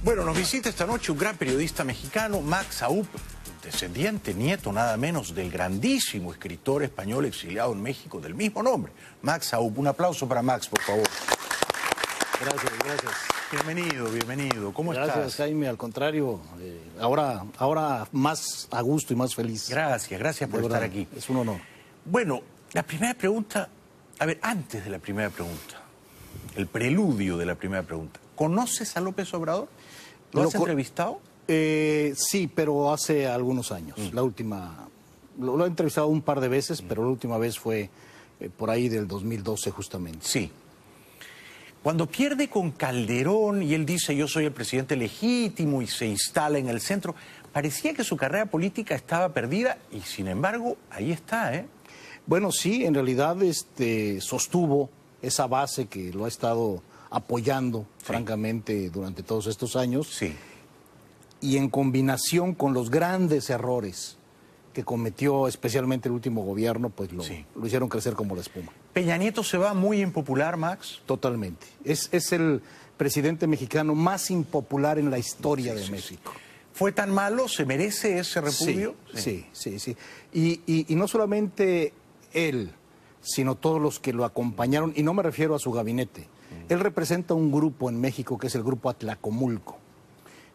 Bueno, nos visita esta noche un gran periodista mexicano, Max Aub, descendiente, nieto nada menos del grandísimo escritor español exiliado en México del mismo nombre, Max Aub. Un aplauso para Max, por favor. Gracias, gracias. Bienvenido, bienvenido. ¿Cómo estás? Gracias, Jaime. Al contrario, ahora más a gusto y más feliz. Gracias por estar aquí. Es un honor. Bueno, la primera pregunta, a ver, antes de la primera pregunta, el preludio de la primera pregunta, ¿conoces a López Obrador? ¿Lo has entrevistado? Sí, pero hace algunos años. La última, lo he entrevistado un par de veces, pero la última vez fue por ahí del 2012 justamente. Sí. Cuando pierde con Calderón y él dice yo soy el presidente legítimo y se instala en el centro, parecía que su carrera política estaba perdida y sin embargo ahí está, ¿eh? Bueno, sí, en realidad sostuvo esa base que lo ha estado apoyando, francamente, durante todos estos años. Sí. Y en combinación con los grandes errores que cometió especialmente el último gobierno, pues lo hicieron crecer como la espuma. ¿Peña Nieto se va muy impopular, Max? Totalmente. Es el presidente mexicano más impopular en la historia de México. ¿Fue tan malo? ¿Se merece ese repudio? Sí. Y no solamente él, sino todos los que lo acompañaron, y no me refiero a su gabinete. Él representa un grupo en México que es el grupo Atlacomulco.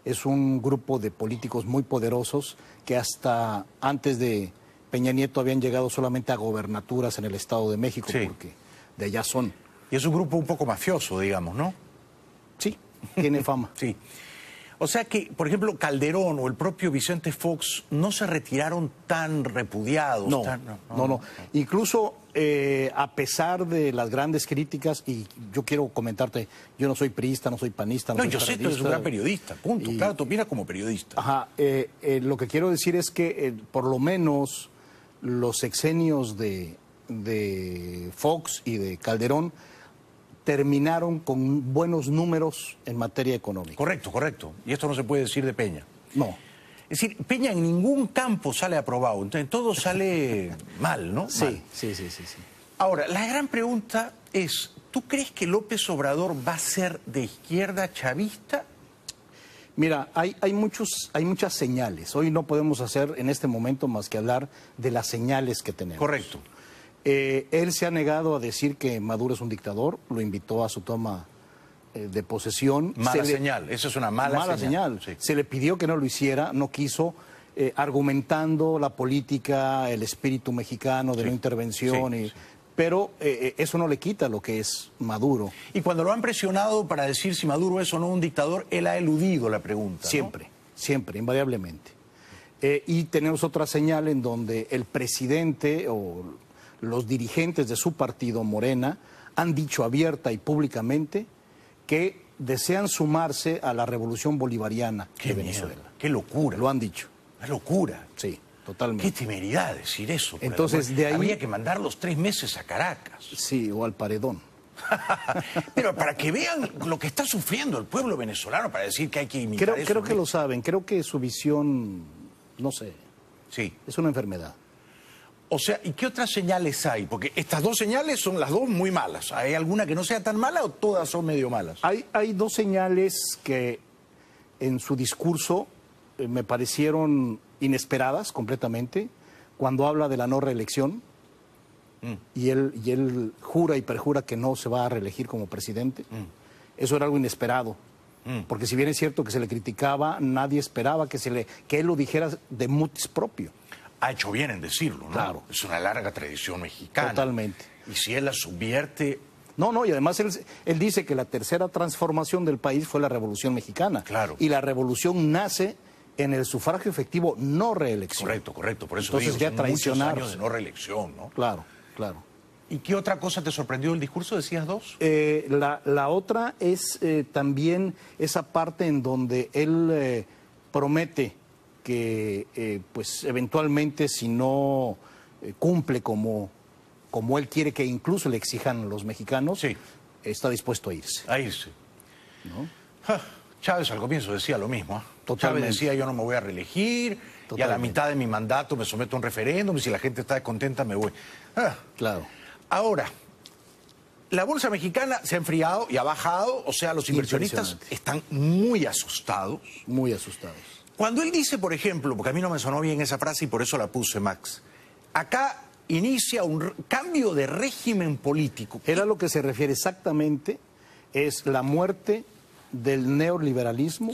Es un grupo de políticos muy poderosos que hasta antes de Peña Nieto habían llegado solamente a gobernaturas en el Estado de México, porque de allá son. Y es un grupo un poco mafioso, digamos, ¿no? Sí, tiene fama. Sí. O sea que, por ejemplo, Calderón o el propio Vicente Fox no se retiraron tan repudiados. No. Incluso a pesar de las grandes críticas, y yo quiero comentarte, yo no soy priista, no soy panista, no soy yo sé que eres un gran periodista, punto. Claro, tú opinas como periodista. Ajá, lo que quiero decir es que por lo menos los sexenios de Fox y de Calderón terminaron con buenos números en materia económica. Correcto. Y esto no se puede decir de Peña. No. Es decir, Peña en ningún campo sale aprobado, entonces todo sale mal, ¿no? Sí. Ahora, la gran pregunta es, ¿tú crees que López Obrador va a ser de izquierda chavista? Mira, hay muchas señales. Hoy no podemos hacer en este momento más que hablar de las señales que tenemos. Correcto. Él se ha negado a decir que Maduro es un dictador, lo invitó a su toma de posesión. Mala señal, eso es una mala señal. Sí. Se le pidió que no lo hiciera, no quiso, argumentando la política, el espíritu mexicano de no intervención. Pero eso no le quita lo que es Maduro. Y cuando lo han presionado para decir si Maduro es o no un dictador, él ha eludido la pregunta, Siempre, invariablemente. Y tenemos otra señal en donde el presidente o los dirigentes de su partido, Morena, han dicho abierta y públicamente que desean sumarse a la revolución bolivariana de Venezuela. ¡Qué locura! Lo han dicho. ¡Qué locura! Sí, totalmente. ¡Qué temeridad decir eso! Entonces, de ahí... Habría que mandarlos 3 meses a Caracas. Sí, o al paredón. Pero para que vean lo que está sufriendo el pueblo venezolano, para decir que hay que imitar eso. Creo que lo saben. Creo que su visión, no sé, es una enfermedad. O sea, ¿y qué otras señales hay? Porque estas dos señales son las dos muy malas. ¿Hay alguna que no sea tan mala o todas son medio malas? Hay dos señales que en su discurso me parecieron inesperadas completamente. Cuando habla de la no reelección y él jura y perjura que no se va a reelegir como presidente. Eso era algo inesperado. Porque si bien es cierto que se le criticaba, nadie esperaba que él lo dijera de mutis propio. Ha hecho bien en decirlo, ¿no? Claro. Es una larga tradición mexicana. Totalmente. Y si él la subvierte... No, y además él dice que la tercera transformación del país fue la Revolución Mexicana. Claro. Y la revolución nace en el sufragio efectivo, no reelección. Correcto. Por eso entonces digo, ya son muchos años de no reelección, ¿no? Claro. ¿Y qué otra cosa te sorprendió del discurso? ¿Decías dos? La otra es también esa parte en donde él promete que pues eventualmente si no cumple como él quiere que incluso le exijan los mexicanos, está dispuesto a irse. A irse. ¿No? Chávez al comienzo decía lo mismo. Totalmente. Chávez decía yo no me voy a reelegir y a la mitad de mi mandato me someto a un referéndum y si la gente está descontenta me voy. Claro. Ahora, la bolsa mexicana se ha enfriado y ha bajado, o sea, los inversionistas están muy asustados. Muy asustados. Cuando él dice, por ejemplo, porque a mí no me sonó bien esa frase y por eso la puse, Max, acá inicia un cambio de régimen político. Era lo que se refiere exactamente, es la muerte del neoliberalismo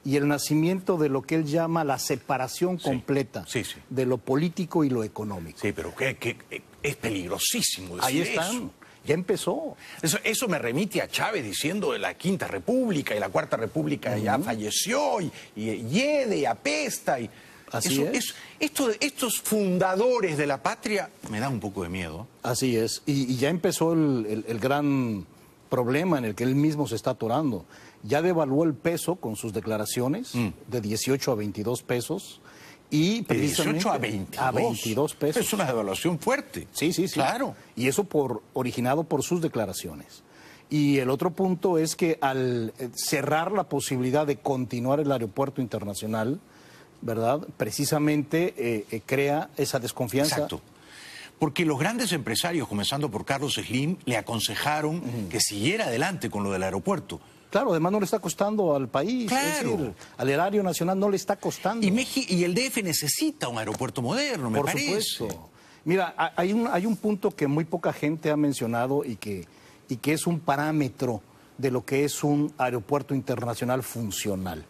y el nacimiento de lo que él llama la separación completa de lo político y lo económico. Sí, pero que es peligrosísimo decir Ahí están. eso. Ya empezó. Eso me remite a Chávez diciendo de la Quinta República y la Cuarta República ya falleció y hiede y apesta. Y Así es. Estos fundadores de la patria me da un poco de miedo. Así es. Y ya empezó el gran problema en el que él mismo se está atorando. Ya devaluó el peso con sus declaraciones de 18 a 22 pesos. Y de 18 a 22. A 22 pesos. Es una devaluación fuerte. Sí. Claro. Y eso originado por sus declaraciones. Y el otro punto es que al cerrar la posibilidad de continuar el aeropuerto internacional, ¿verdad? Precisamente crea esa desconfianza. Exacto. Porque los grandes empresarios, comenzando por Carlos Slim, le aconsejaron que siguiera adelante con lo del aeropuerto. Claro, además no le está costando al país, claro. Es decir, al erario nacional no le está costando. Y el DF necesita un aeropuerto moderno, me parece. Por supuesto. Mira, hay un punto que muy poca gente ha mencionado y que es un parámetro de lo que es un aeropuerto internacional funcional.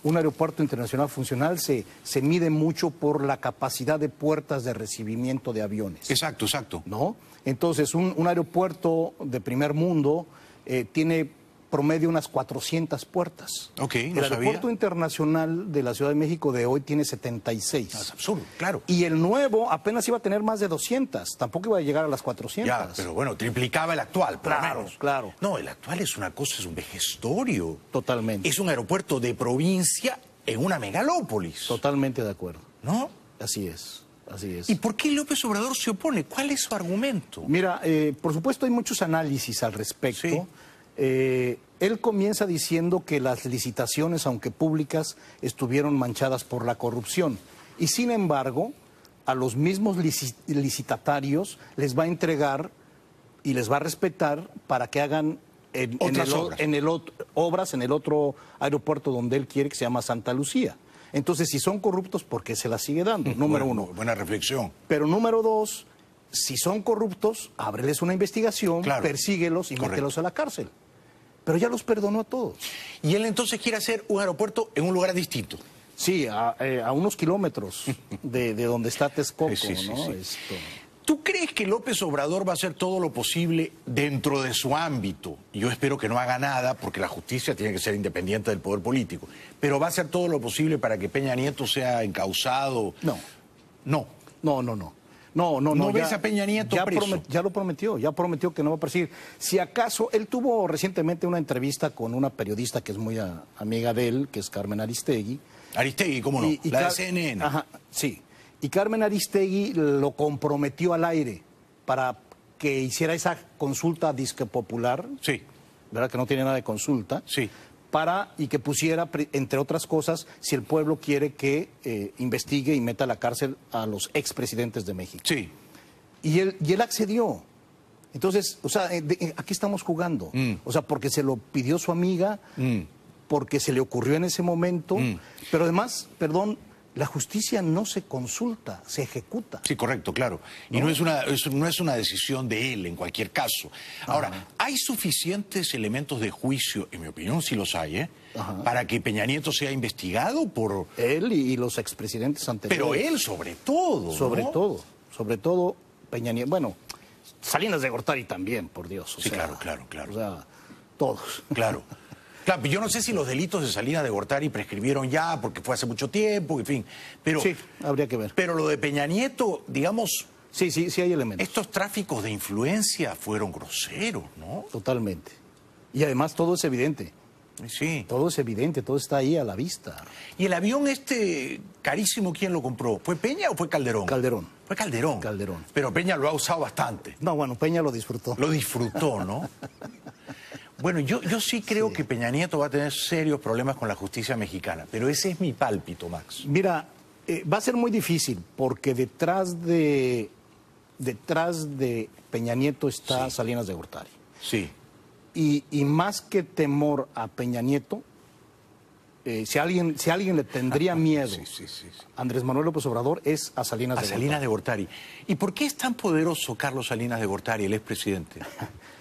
Un aeropuerto internacional funcional se mide mucho por la capacidad de puertas de recibimiento de aviones. Exacto, exacto. ¿No? Entonces, un aeropuerto de primer mundo tiene promedio unas 400 puertas. Ok, no El aeropuerto internacional de la Ciudad de México de hoy tiene 76. Es absurdo, claro. Y el nuevo apenas iba a tener más de 200. Tampoco iba a llegar a las 400. Ya, pero bueno, triplicaba el actual, por lo menos. Claro. No, el actual es una cosa, es un vejestorio. Totalmente. Es un aeropuerto de provincia en una megalópolis. Totalmente de acuerdo. ¿No? Así es. Así es. ¿Y por qué López Obrador se opone? ¿Cuál es su argumento? Mira, por supuesto hay muchos análisis al respecto. Sí. Él comienza diciendo que las licitaciones, aunque públicas, estuvieron manchadas por la corrupción. Y sin embargo, a los mismos licitatarios les va a entregar y les va a respetar para que hagan obras en el otro aeropuerto donde él quiere, que se llama Santa Lucía. Entonces, si son corruptos, ¿por qué se las sigue dando? Número uno. Buena reflexión. Pero número dos, si son corruptos, ábreles una investigación, persíguelos y mételos a la cárcel. Pero ya los perdonó a todos. Y él entonces quiere hacer un aeropuerto en un lugar distinto. Sí, a unos kilómetros de donde está Texcoco, ¿no? ¿Tú crees que López Obrador va a hacer todo lo posible dentro de su ámbito? Yo espero que no haga nada, porque la justicia tiene que ser independiente del poder político. Pero ¿va a hacer todo lo posible para que Peña Nieto sea encausado? No. No. ¿No ves a Peña Nieto preso? Ya lo prometió que no va a perseguir. Si acaso, él tuvo recientemente una entrevista con una periodista que es muy amiga de él, que es Carmen Aristegui. Aristegui, ¿cómo no? La de CNN. Ajá, sí. Y Carmen Aristegui lo comprometió al aire para que hiciera esa consulta disque popular. Sí. ¿Verdad? Que no tiene nada de consulta. Sí. Y que pusiera, entre otras cosas, si el pueblo quiere que investigue y meta a la cárcel a los expresidentes de México. Sí. Y él accedió. Entonces, o sea, aquí estamos jugando. O sea, porque se lo pidió su amiga, porque se le ocurrió en ese momento. Pero además, perdón, la justicia no se consulta, se ejecuta. Sí, correcto, claro. Y no es una decisión de él en cualquier caso. Ahora, ¿hay suficientes elementos de juicio, en mi opinión sí los hay, para que Peña Nieto sea investigado por... Él y los expresidentes anteriores. Pero él sobre todo, Sobre todo Peña Nieto. Bueno, Salinas de Gortari también, por Dios. Sí, claro. O sea, todos. Claro. Claro, yo no sé si los delitos de Salinas de Gortari prescribieron ya, porque fue hace mucho tiempo, en fin. Pero, sí, habría que ver. Pero lo de Peña Nieto, digamos... Sí hay elementos. Estos tráficos de influencia fueron groseros, ¿no? Totalmente. Y además todo es evidente. Sí. Todo es evidente, todo está ahí a la vista. ¿Y el avión carísimo, quién lo compró? ¿Fue Peña o fue Calderón? Calderón. Fue Calderón. Calderón. Pero Peña lo ha usado bastante. No, bueno, Peña lo disfrutó. Lo disfrutó, ¿no? Bueno, yo sí creo que Peña Nieto va a tener serios problemas con la justicia mexicana, pero ese es mi pálpito, Max. Mira, va a ser muy difícil, porque detrás de detrás de Peña Nieto está Salinas de Gortari. Sí. Y más que temor a Peña Nieto, si alguien le tendría miedo a Andrés Manuel López Obrador, es a Salinas de Gortari. Salinas de Gortari. ¿Y por qué es tan poderoso Carlos Salinas de Gortari, el expresidente?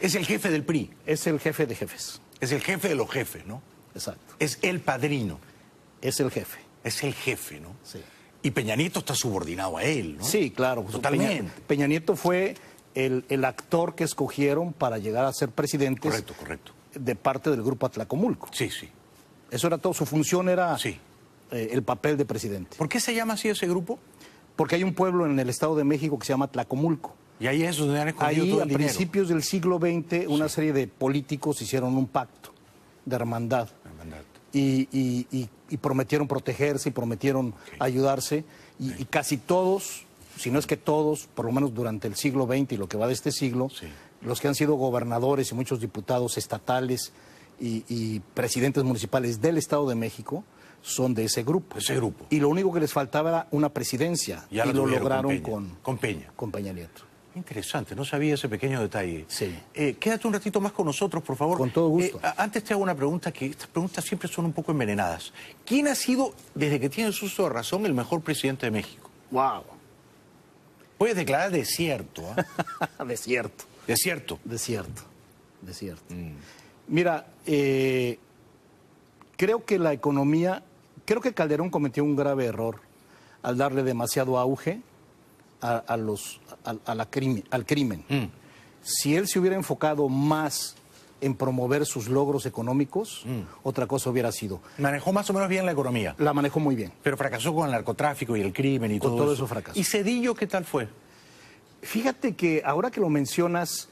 Es el jefe del PRI. Es el jefe de jefes. Es el jefe de los jefes, ¿no? Exacto. Es el padrino. Es el jefe. Es el jefe, ¿no? Sí. Y Peña Nieto está subordinado a él, ¿no? Sí, claro. Totalmente. Peña Nieto fue el actor que escogieron para llegar a ser presidentes. Correcto, correcto. De parte del grupo Atlacomulco. Sí, sí. Eso era todo. Su función era sí. El papel de presidente. ¿Por qué se llama así ese grupo? Porque hay un pueblo en el Estado de México que se llama Atlacomulco. Y ahí es donde han escondido ahí, todo el dinero. A principios del siglo XX, una serie de políticos hicieron un pacto de hermandad. Y prometieron protegerse y prometieron ayudarse. Y casi todos, si no es que todos, por lo menos durante el siglo XX y lo que va de este siglo, los que han sido gobernadores y muchos diputados estatales y presidentes municipales del Estado de México son de ese grupo. Ese grupo. Y lo único que les faltaba era una presidencia. Ya y lo lograron con Peña. Con Peña Nieto. Interesante, no sabía ese pequeño detalle. Sí. Quédate un ratito más con nosotros, por favor. Con todo gusto. Antes te hago una pregunta, que estas preguntas siempre son un poco envenenadas. ¿Quién ha sido, desde que tienes uso de razón, el mejor presidente de México? ¡Wow! Puedes declarar desierto. Desierto. Desierto. Desierto. Mira, creo que la economía, creo que Calderón cometió un grave error al darle demasiado auge al crimen. Si él se hubiera enfocado más en promover sus logros económicos, otra cosa hubiera sido. Manejó más o menos bien la economía. La manejó muy bien. Pero fracasó con el narcotráfico y el crimen y con todo eso fracasó. ¿Y Zedillo qué tal fue? Fíjate que ahora que lo mencionas,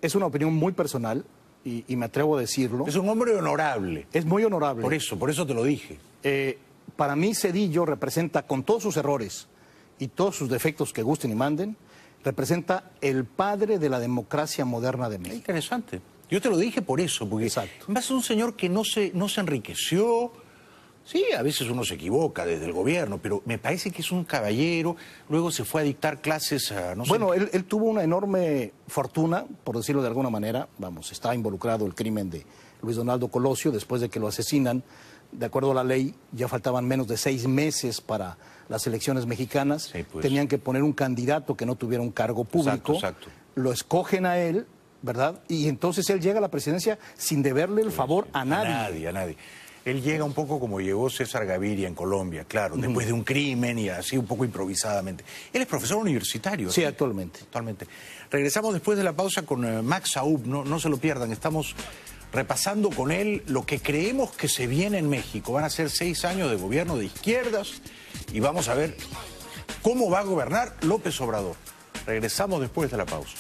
es una opinión muy personal y me atrevo a decirlo. Es un hombre honorable. Es muy honorable. Por eso te lo dije. Para mí Zedillo representa, con todos sus errores y todos sus defectos que gusten y manden, representa el padre de la democracia moderna de México. Interesante. Yo te lo dije por eso, porque es un señor que no se enriqueció. Sí, a veces uno se equivoca desde el gobierno, pero me parece que es un caballero. Luego se fue a dictar clases a Bueno, él tuvo una enorme fortuna, por decirlo de alguna manera. Vamos, está involucrado el crimen de Luis Donaldo Colosio. Después de que lo asesinan, de acuerdo a la ley, ya faltaban menos de 6 meses para las elecciones mexicanas. Sí, pues. Tenían que poner un candidato que no tuviera un cargo público. Exacto. Lo escogen a él, ¿verdad? Y entonces él llega a la presidencia sin deberle el favor a nadie. A nadie. Él llega un poco como llegó César Gaviria en Colombia, claro, después de un crimen y así un poco improvisadamente. Él es profesor universitario. Sí, actualmente. Regresamos después de la pausa con Max Saúl, no se lo pierdan. Estamos repasando con él lo que creemos que se viene en México. Van a ser 6 años de gobierno de izquierdas y vamos a ver cómo va a gobernar López Obrador. Regresamos después de la pausa.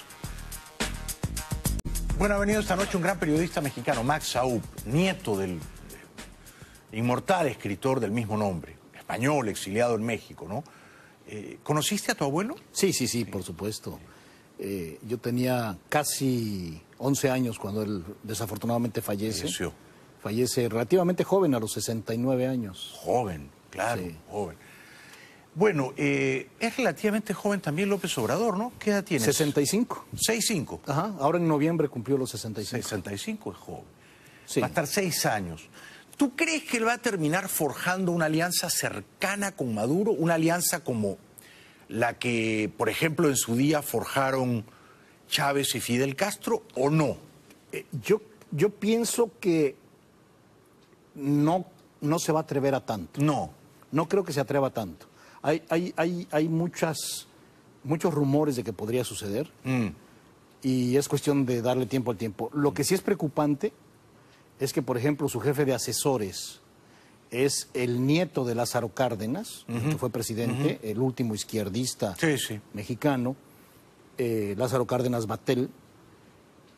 Bueno, ha venido esta noche un gran periodista mexicano, Max Saúl, nieto del inmortal escritor del mismo nombre, español, exiliado en México, ¿no? ¿Conociste a tu abuelo? Sí, por supuesto. Yo tenía casi 11 años cuando él desafortunadamente fallece. Falleció. Fallece relativamente joven, a los 69 años. Joven, claro, joven. Bueno, es relativamente joven también López Obrador, ¿no? ¿Qué edad tienes? 65. 65. Ajá, ahora en noviembre cumplió los 65. 65 es joven. Sí. Va a estar 6 años. ¿Tú crees que él va a terminar forjando una alianza cercana con Maduro? Una alianza como la que, por ejemplo, en su día forjaron Chávez y Fidel Castro, ¿o no? Yo pienso que no se va a atrever a tanto. No creo que se atreva tanto. Hay muchos rumores de que podría suceder y es cuestión de darle tiempo al tiempo. Lo que sí es preocupante es que, por ejemplo, su jefe de asesores es el nieto de Lázaro Cárdenas, que fue presidente, el último izquierdista mexicano, Lázaro Cárdenas Batel.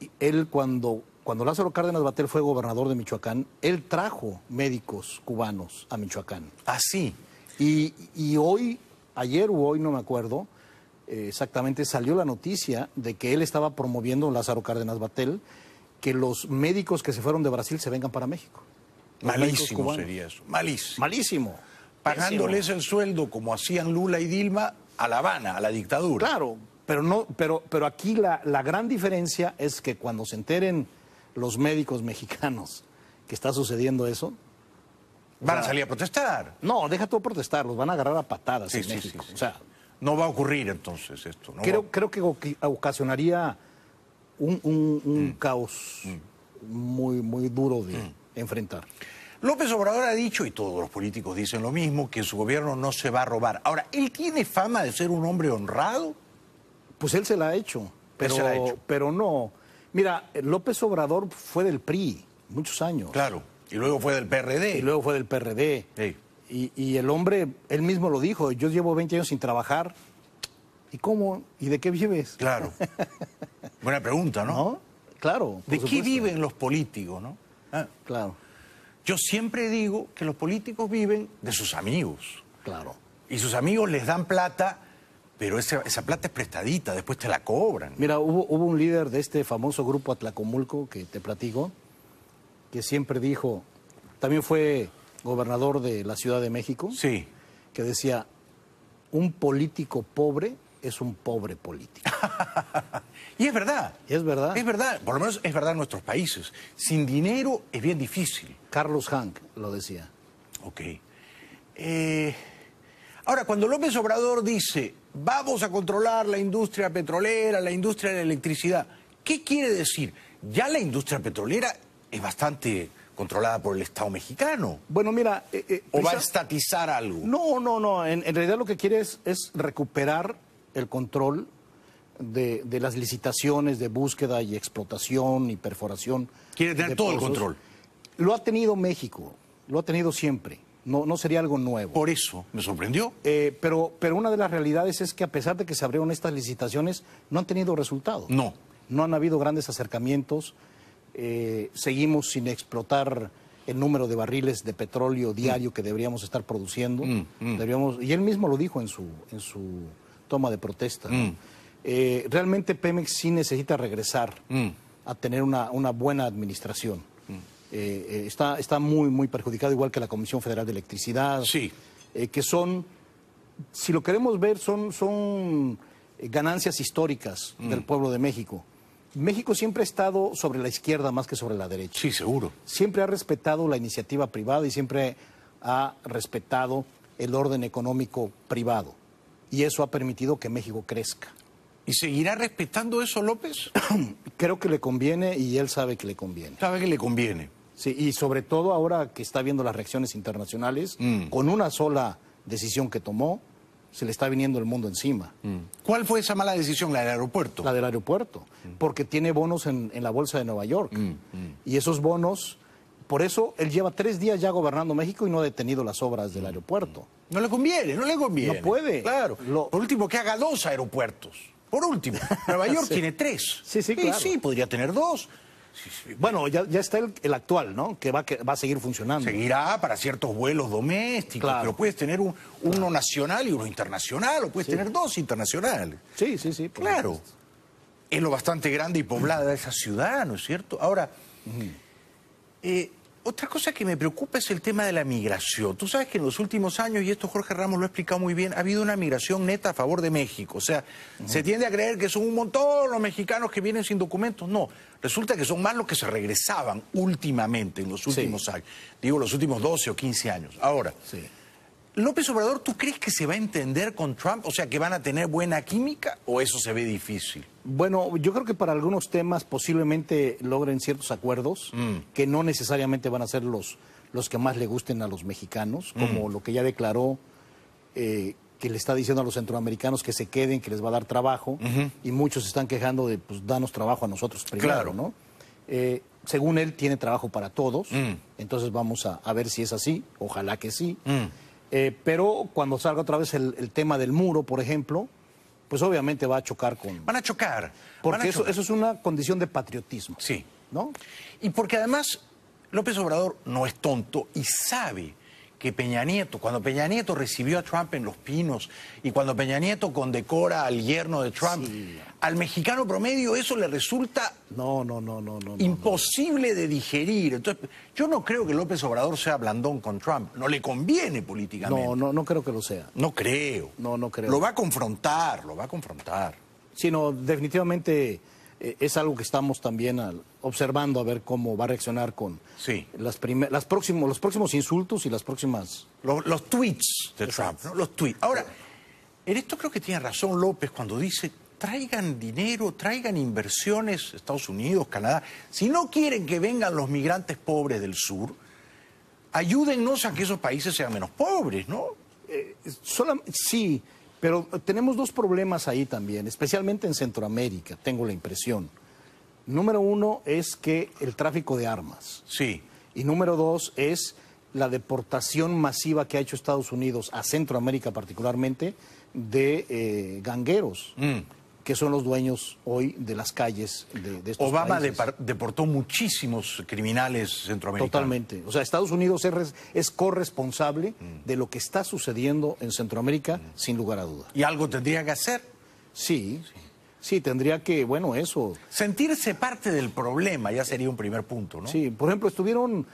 Y él, cuando Lázaro Cárdenas Batel fue gobernador de Michoacán, él trajo médicos cubanos a Michoacán. ¿Ah, sí? Y hoy, ayer o hoy, no me acuerdo, exactamente salió la noticia de que él estaba promoviendo, Lázaro Cárdenas Batel, que los médicos que se fueron de Brasil se vengan para México. Malísimo sería eso, malísimo. Pagándoles el sueldo como hacían Lula y Dilma a La Habana, a la dictadura. Claro, pero aquí la gran diferencia es que cuando se enteren los médicos mexicanos que está sucediendo eso, Van a salir a protestar. no, deja todo protestar, los van a agarrar a patadas Sí, en sí, México. sí, sí. O sea, No va a ocurrir entonces esto. No creo que ocasionaría un caos muy duro de enfrentar. López Obrador ha dicho, y todos los políticos dicen lo mismo, que su gobierno no se va a robar. Ahora, ¿él tiene fama de ser un hombre honrado? Pues él se la ha hecho, Él se la ha hecho. pero no. Mira, López Obrador fue del PRI muchos años. Claro. Y luego fue del PRD. Y luego fue del PRD. Sí. Y el hombre, él mismo lo dijo, yo llevo 20 años sin trabajar. ¿Y cómo? ¿Y de qué vives? Claro. Buena pregunta, ¿no? ¿No? Claro. ¿De por qué supuesto. viven los políticos, no? Ah, Claro, yo siempre digo que los políticos viven de sus amigos. claro. Y sus amigos les dan plata, pero esa plata es prestadita, después te la cobran. Mira, hubo un líder de este famoso grupo Atlacomulco, que te platico, que siempre dijo, también fue gobernador de la Ciudad de México, Sí. que decía, un político pobre es un pobre político. Y es verdad. Y es verdad. Es verdad, por lo menos es verdad en nuestros países. Sin dinero es bien difícil. Carlos Hank lo decía. Ok. Ahora, cuando López Obrador dice, vamos a controlar la industria petrolera, la industria de la electricidad, ¿qué quiere decir? Ya la industria petrolera es bastante controlada por el Estado mexicano. Bueno, mira... ¿O va a esa- estatizar algo? No. En realidad lo que quiere es recuperar el control de las licitaciones de búsqueda y explotación y perforación. Quiere tener de todo el pozos. control. Lo ha tenido México, lo ha tenido siempre. No sería algo nuevo. Por eso me sorprendió. Pero una de las realidades es que a pesar de que se abrieron estas licitaciones, no han tenido resultado. No. No han habido grandes acercamientos. Seguimos sin explotar el número de barriles de petróleo diario que deberíamos estar produciendo. Y él mismo lo dijo en su toma de protesta, ¿no? Realmente Pemex sí necesita regresar a tener una buena administración. Está muy perjudicado, igual que la Comisión Federal de Electricidad. Sí. Que son, si lo queremos ver, son ganancias históricas del pueblo de México. México siempre ha estado sobre la izquierda más que sobre la derecha. Sí, seguro. Siempre ha respetado la iniciativa privada y siempre ha respetado el orden económico privado. Y eso ha permitido que México crezca. ¿Y seguirá respetando eso López? Creo que le conviene y él sabe que le conviene. Sabe que le conviene. Sí, y sobre todo ahora que está viendo las reacciones internacionales, con una sola decisión que tomó, se le está viniendo el mundo encima. ¿Cuál fue esa mala decisión, la del aeropuerto? La del aeropuerto, porque tiene bonos en la Bolsa de Nueva York. Y esos bonos, por eso él lleva 3 días ya gobernando México y no ha detenido las obras del aeropuerto. No le conviene, no le conviene. No puede. Claro. Por último, que haga 2 aeropuertos. Por último. Nueva York Sí. tiene 3. Sí, claro. Sí, podría tener 2. Bueno, ya está el actual, ¿no? Que va a seguir funcionando. Seguirá para ciertos vuelos domésticos, Claro. pero puedes tener uno nacional y uno internacional, o puedes tener 2 internacionales. Sí. por Claro. supuesto. Es lo bastante grande y poblada esa ciudad, ¿no es cierto? Ahora, otra cosa que me preocupa es el tema de la migración. Tú sabes que en los últimos años, y esto Jorge Ramos lo ha explicado muy bien, ha habido una migración neta a favor de México. O sea, se tiende a creer que son un montón los mexicanos que vienen sin documentos. No, resulta que son más los que se regresaban últimamente en los últimos años. Digo, los últimos 12 o 15 años. Ahora, Sí. López Obrador, ¿tú crees que se va a entender con Trump? O sea, ¿que van a tener buena química o eso se ve difícil? Bueno, yo creo que para algunos temas posiblemente logren ciertos acuerdos que no necesariamente van a ser los que más le gusten a los mexicanos, como lo que ya declaró, que le está diciendo a los centroamericanos que se queden, que les va a dar trabajo, y muchos se están quejando de, pues, danos trabajo a nosotros primero, Claro. ¿no? Según él, tiene trabajo para todos, entonces vamos a ver si es así, ojalá que sí. Pero cuando salga otra vez el tema del muro, por ejemplo, pues obviamente va a chocar con... Van a chocar. van Porque a chocar. eso es una condición de patriotismo. Sí. ¿No? Y porque además López Obrador no es tonto y sabe que Peña Nieto, cuando Peña Nieto recibió a Trump en Los Pinos y cuando Peña Nieto condecora al yerno de Trump, Sí. al mexicano promedio eso le resulta No. imposible de digerir. Entonces, yo no creo que López Obrador sea blandón con Trump. No le conviene políticamente. No creo que lo sea. No creo. No creo. Lo va a confrontar, lo va a confrontar. Sí, no, definitivamente es algo que estamos también observando a ver cómo va a reaccionar con los próximos insultos y las próximas... Los tweets de Trump, ¿no? Los tweets. Ahora, en esto creo que tiene razón López cuando dice, traigan dinero, traigan inversiones, Estados Unidos, Canadá. Si no quieren que vengan los migrantes pobres del sur, ayúdennos a que esos países sean menos pobres, ¿no? Sí, pero tenemos dos problemas ahí también, especialmente en Centroamérica, tengo la impresión. Número uno es que el tráfico de armas. Sí. Y número dos es la deportación masiva que ha hecho Estados Unidos a Centroamérica particularmente de gangueros, que son los dueños hoy de las calles de estos Obama países. deportó muchísimos criminales centroamericanos. Totalmente. O sea, Estados Unidos es corresponsable de lo que está sucediendo en Centroamérica, sin lugar a duda. ¿Y algo tendría que hacer? Sí, tendría que, bueno, eso... Sentirse parte del problema ya sería un primer punto, ¿no? Sí, por ejemplo, estuvieron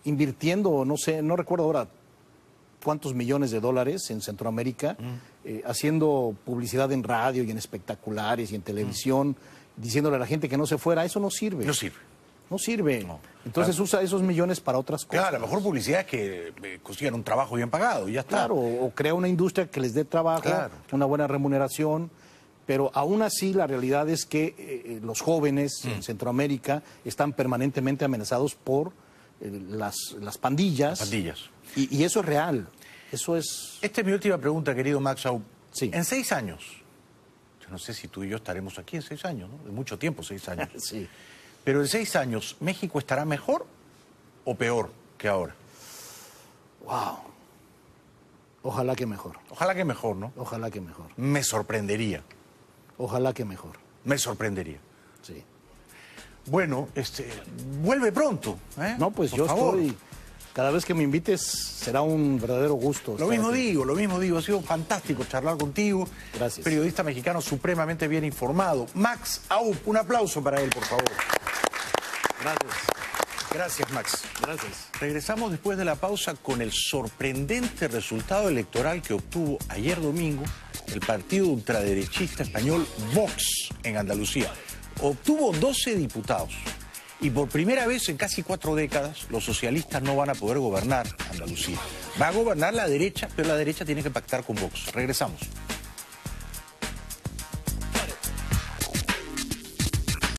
invirtiendo, no sé, no recuerdo ahora cuántos millones de dólares en Centroamérica, haciendo publicidad en radio y en espectaculares y en televisión, diciéndole a la gente que no se fuera. Eso no sirve. No sirve. No sirve. No. Entonces usa esos millones para otras cosas. Claro, la mejor publicidad es que consigan un trabajo bien pagado y ya está. Claro, o crea una industria que les dé trabajo, una buena remuneración. Pero aún así la realidad es que los jóvenes en Centroamérica están permanentemente amenazados por las pandillas. Las pandillas. Y eso es real. Eso es... Esta es mi última pregunta, querido Max Aub. Sí. En 6 años, yo no sé si tú y yo estaremos aquí en 6 años, ¿no? De mucho tiempo, 6 años. Sí. Pero en 6 años, ¿México estará mejor o peor que ahora? Wow. Ojalá que mejor. Ojalá que mejor, ¿no? Ojalá que mejor. Me sorprendería. Ojalá que mejor. Me sorprendería. Sí. Bueno, vuelve pronto, ¿eh? No, pues por yo favor. estoy... Cada vez que me invites será un verdadero gusto. Lo mismo digo. Ha sido fantástico charlar contigo. Gracias. Periodista mexicano supremamente bien informado. Max Aub, un aplauso para él, por favor. Gracias. Gracias, Max. Gracias. Regresamos después de la pausa con el sorprendente resultado electoral que obtuvo ayer domingo el partido ultraderechista español Vox en Andalucía. Obtuvo 12 diputados. Y por primera vez en casi 4 décadas, los socialistas no van a poder gobernar Andalucía. Va a gobernar la derecha, pero la derecha tiene que pactar con Vox. Regresamos.